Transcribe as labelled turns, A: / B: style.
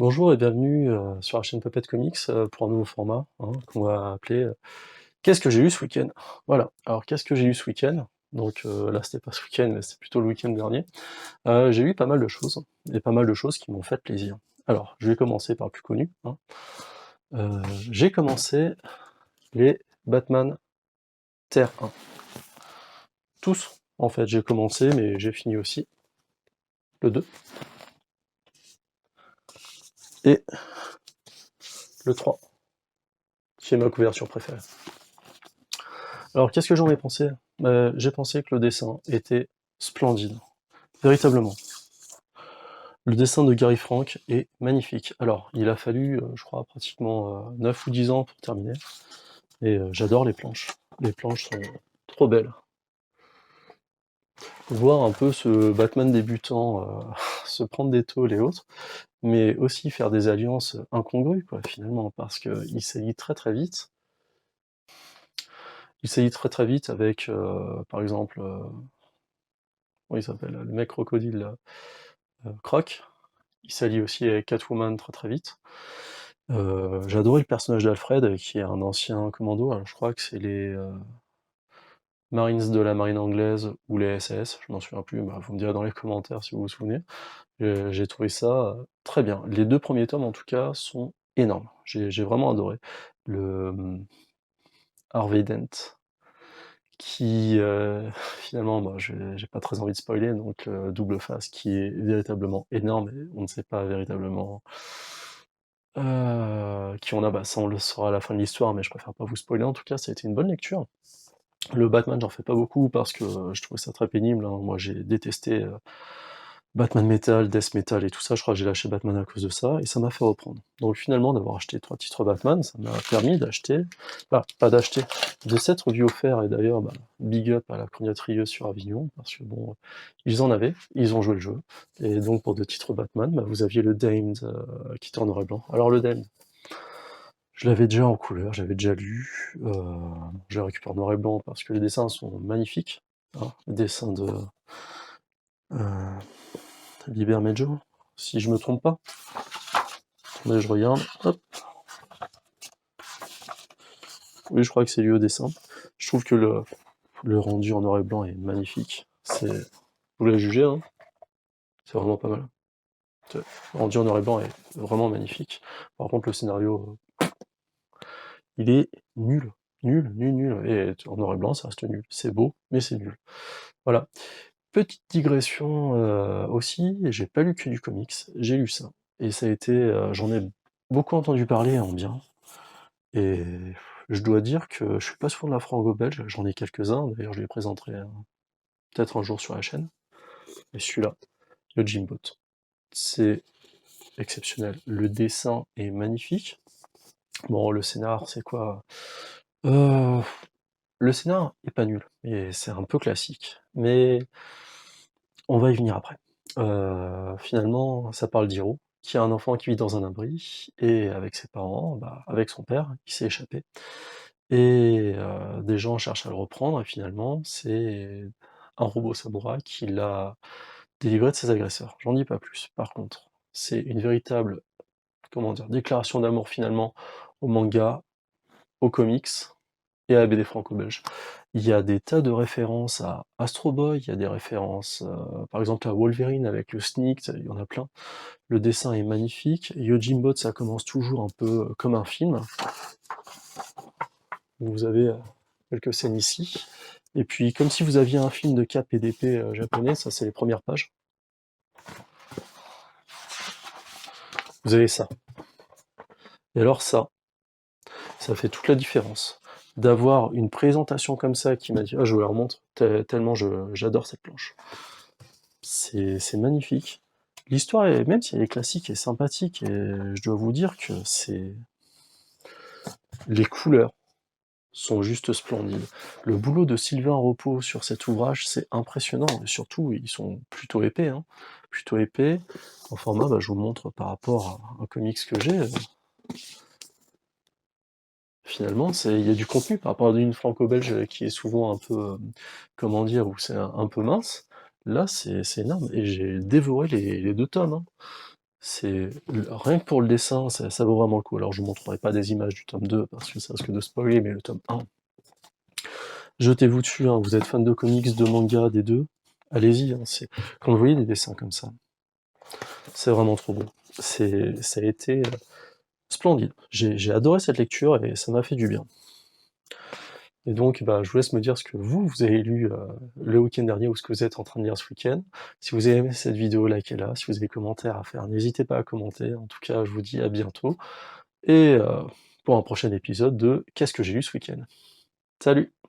A: Bonjour et bienvenue sur la chaîne Puppet Comics pour un nouveau format qu'on va appeler Qu'est-ce que j'ai eu ce week-end? Voilà, alors qu'est-ce que j'ai eu ce week-end? Donc là c'était pas ce week-end, mais c'était plutôt le week-end dernier. J'ai eu pas mal de choses, et pas mal de choses qui m'ont fait plaisir. Alors, je vais commencer par le plus connu. J'ai commencé les Batman Terre 1. Tous, en fait, j'ai commencé, mais j'ai fini aussi le 2 et le 3, qui est ma couverture préférée. Alors, qu'est-ce que j'en ai pensé? J'ai pensé que le dessin était splendide, véritablement. Le dessin de Gary Frank est magnifique. Alors, il a fallu, je crois, pratiquement 9 ou 10 ans pour terminer, et j'adore les planches. Les planches sont trop belles. Voir un peu ce Batman débutant se prendre des tôles et autres, mais aussi faire des alliances incongrues, quoi, finalement, parce qu'il s'allie très très vite. Il s'allie très très vite avec, par exemple, comment il s'appelle, le mec crocodile, là, Croc. Il s'allie aussi avec Catwoman très très vite. J'ai adoré le personnage d'Alfred, qui est un ancien commando. Alors, je crois que c'est les Marines de la marine anglaise ou les SAS, je m'en souviens plus, bah, vous me direz dans les commentaires si vous vous souvenez. J'ai trouvé ça très bien. Les deux premiers tomes, en tout cas, sont énormes. J'ai vraiment adoré. Le Harvey Dent, qui finalement, bah, j'ai pas très envie de spoiler, donc double face qui est véritablement énorme, et on ne sait pas véritablement qui on a, bah, ça on le saura à la fin de l'histoire, mais je préfère pas vous spoiler. En tout cas, ça a été une bonne lecture. Le Batman, j'en fais pas beaucoup parce que je trouvais ça très pénible, hein. Moi, j'ai détesté Batman Metal, Death Metal et tout ça. Je crois que j'ai lâché Batman à cause de ça, et ça m'a fait reprendre. Donc finalement, d'avoir acheté 3 titres Batman, ça m'a permis d'acheter, bah, pas d'acheter, de s'être vu offert. Et d'ailleurs, bah, big up à la Cognaterie sur Avignon, parce que bon, ils en avaient, ils ont joué le jeu. Et donc pour 2 titres Batman, bah, vous aviez le Damned qui était en noir et blanc. Alors le Damned, je l'avais déjà en couleur, j'avais déjà lu. Je l'ai récupéré en noir et blanc parce que les dessins sont magnifiques, hein. Les dessins de euh, Liber Mejo, si je me trompe pas. Mais je regarde, hop. Oui, je crois que c'est lui au dessin. Je trouve que le rendu en noir et blanc est magnifique. Vous l'avez jugé, hein, c'est vraiment pas mal. Le rendu en noir et blanc est vraiment magnifique. Par contre, le scénario, il est nul. Nul, nul, nul. Et en noir et blanc, ça reste nul. C'est beau, mais c'est nul. Voilà. Petite digression aussi, j'ai pas lu que du comics, j'ai lu ça. Et ça a été, j'en ai beaucoup entendu parler en bien. Et je dois dire que je suis pas souvent de la franco-belge, j'en ai quelques-uns, d'ailleurs je les présenterai peut-être un jour sur la chaîne. Et celui-là, le Jimbot, c'est exceptionnel. Le dessin est magnifique. Bon, le scénar, c'est quoi? Euh, le scénar est pas nul, et c'est un peu classique, mais on va y venir après. Finalement, ça parle d'Hiro, qui a un enfant qui vit dans un abri, et avec ses parents, bah, avec son père, qui s'est échappé. Et des gens cherchent à le reprendre, et finalement, c'est un robot samouraï qui l'a délivré de ses agresseurs. J'en dis pas plus. Par contre, c'est une véritable, comment dire, déclaration d'amour finalement au manga, aux comics et à la BD franco-belge. Il y a des tas de références à Astro Boy, il y a des références, par exemple à Wolverine avec le Sneak, il y en a plein. Le dessin est magnifique. Yojimbot, ça commence toujours un peu comme un film. Vous avez quelques scènes ici. Et puis, comme si vous aviez un film de cap et d'épée japonais, ça c'est les premières pages. Vous avez ça. Et alors ça fait toute la différence. D'avoir une présentation comme ça qui m'a dit «Ah, je vous la remontre, tellement j'adore cette planche». C'est magnifique. L'histoire, même si elle est classique et sympathique, et je dois vous dire que les couleurs sont juste splendides. Le boulot de Sylvain Repos sur cet ouvrage, c'est impressionnant, et surtout, ils sont plutôt épais, hein. Plutôt épais. En format, bah, je vous montre par rapport à un comics que j'ai. Finalement, il y a du contenu par rapport à une franco-belge qui est souvent un peu, comment dire, où c'est un peu mince. Là, c'est énorme, et j'ai dévoré les 2 tomes, hein. Rien que pour le dessin, ça vaut vraiment le coup. Alors je vous montrerai pas des images du tome 2 parce que ça risque de spoiler, mais le tome 1, jetez-vous dessus, hein, vous êtes fan de comics, de manga, des deux, allez-y, hein, quand vous voyez des dessins comme ça, c'est vraiment trop beau. Ça a été splendide. J'ai adoré cette lecture et ça m'a fait du bien. Et donc, bah, je vous laisse me dire ce que vous avez lu le week-end dernier ou ce que vous êtes en train de lire ce week-end. Si vous avez aimé cette vidéo, likez-la. Si vous avez des commentaires à faire, n'hésitez pas à commenter. En tout cas, je vous dis à bientôt et pour un prochain épisode de Qu'est-ce que j'ai lu ce week-end? Salut!